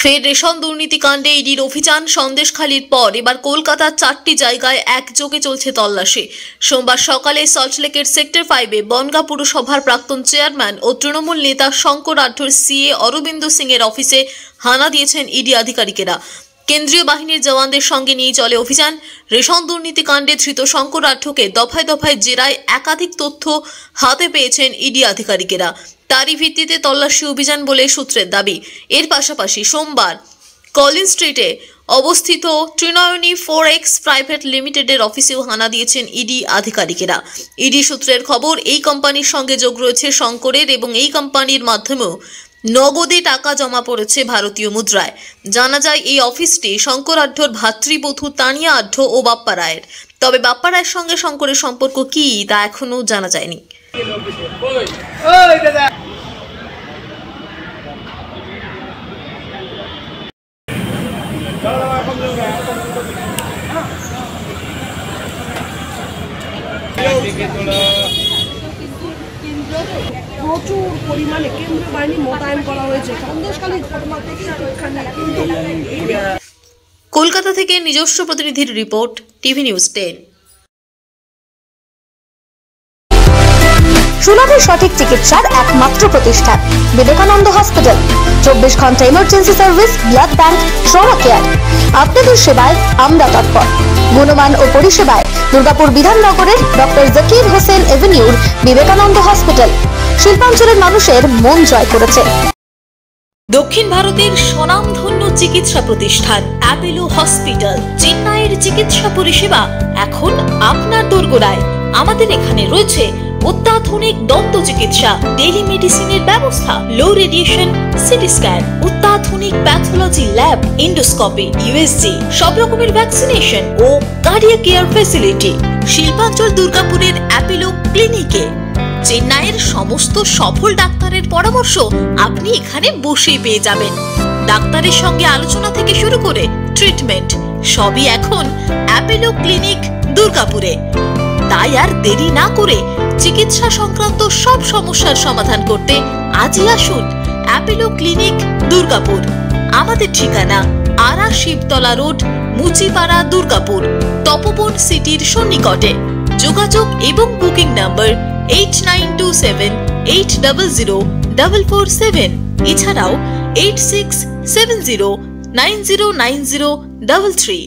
ফের রেশন দুর্নীতিকাণ্ডে ইডির অভিযান সন্দেশখালির পর এবার কলকাতার 4টি জায়গায় একযোগে চলছে তল্লাশি। সোমবার সকালে সল্টলেকের সেক্টর 5-এ বনগাঁ পুরসভার প্রাক্তন চেয়ারম্যান ও তৃণমূল নেতা শঙ্কর আঢ্যর সিএ অরবিন্দ সিং এর অফিসে হানা দিয়েছেন ইডি আধিকারিকেরা। কেন্দ্রীয় বাহিনীর জওয়ানদের সঙ্গে নিয়ে চলে অভিযান। রেশন দুর্নীতিকাণ্ডে ধৃত শঙ্কর আঢ্যকে দফায় দফায় জেরায় একাধিক তথ্য হাতে পেয়েছেন ইডি আধিকারিকেরা। তারই ভিত্তিতে তল্লাশি অভিযান বলে সূত্রের দাবি। এর পাশাপাশি সোমবার কলিন স্ট্রিটে অবস্থিত ত্রিনয়নী 4X প্রাইভেট লিমিটেডের অফিসেও হানা দিয়েছেন ইডি আধিকারিকেরা। ইডি সূত্রের খবর, এই কোম্পানির সঙ্গে যোগ রয়েছে শঙ্করের এবং এই কোম্পানির মাধ্যমেও নগদে টাকা জমা পড়েছে ভারতীয় মুদ্রায়। জানা যায় এই অফিসটি শঙ্কর আঢ্যর ভাতৃবধূ তানিয়া আঢ্য ও বাপ্পা রায়ের। তবে বাপ্পা রায়ের সঙ্গে শঙ্করের সম্পর্ক কি তা এখনো জানা যায়নি। প্রচুর পরিমাণে কেন্দ্রীয় বাহিনী মোতায়েন করা হয়েছে সন্দেশখালীর ঘটনা থেকে। কলকাতা থেকে নিজস্ব প্রতিনিধির রিপোর্ট, টিভি নিউজ 10। সুলভে সঠিক চিকিৎসার একমাত্র প্রতিষ্ঠান বিবেকানন্দ হসপিটাল। 24 ঘন্টা emergency service, blood bank, trauma care. আপনাদের সেবায় আমরা তৎপর। গুণমান ও পরিষেবায় দুর্গাপুর বিধাননগরের ডক্টর জাকির হোসেন এভিনিউর বিবেকানন্দ হসপিটাল শিল্পাঞ্চলের মানুষের মন জয় করেছে। দক্ষিণ ভারতের স্বনামধন্য চিকিৎসা প্রতিষ্ঠান অ্যাপোলো হসপিটাল। চেন্নাইয়ের চিকিৎসা পরিষেবা এখন আপনার দোরগোড়ায়। আমাদের এখানে রয়েছে অত্যাধুনিক দন্ত চিকিৎসা, টেলিমেডিসিনের ব্যবস্থা, লো রেডিয়েশন সিটি স্ক্যান, অত্যাধুনিক প্যাথোলজি ল্যাব, ইন্ডোস্কোপি, ইউএসজি, সব রকমের ভ্যাকসিনেশন ও কার্ডিয়াক কেয়ার ফ্যাসিলিটি। শিল্পাঞ্চল দুর্গাপুরের অ্যাপোলো ক্লিনিকে চেন্নাইয়ের সমস্ত সফল ডাক্তারের পরামর্শ আপনি এখানে বসেই পেয়ে যাবেন। ডাক্তারের সঙ্গে আলোচনা থেকে শুরু করে ট্রিটমেন্ট সবই এখন অ্যাপোলো ক্লিনিক দুর্গাপুরে। তাই আর দেরি না করে চিকিৎসা সংক্রান্ত সব সমস্যার সমাধান করতে আজই আসুন অ্যাপোলো ক্লিনিক দুর্গাপুর। আমাদের ঠিকানা আরা শিবতলা রোড, মুচিপাড়া, দুর্গাপুর, তপবন সিটির সন্নিকটে। যোগাযোগ এবং বুকিং নাম্বার 8927800447। এছাড়াও 8670909033।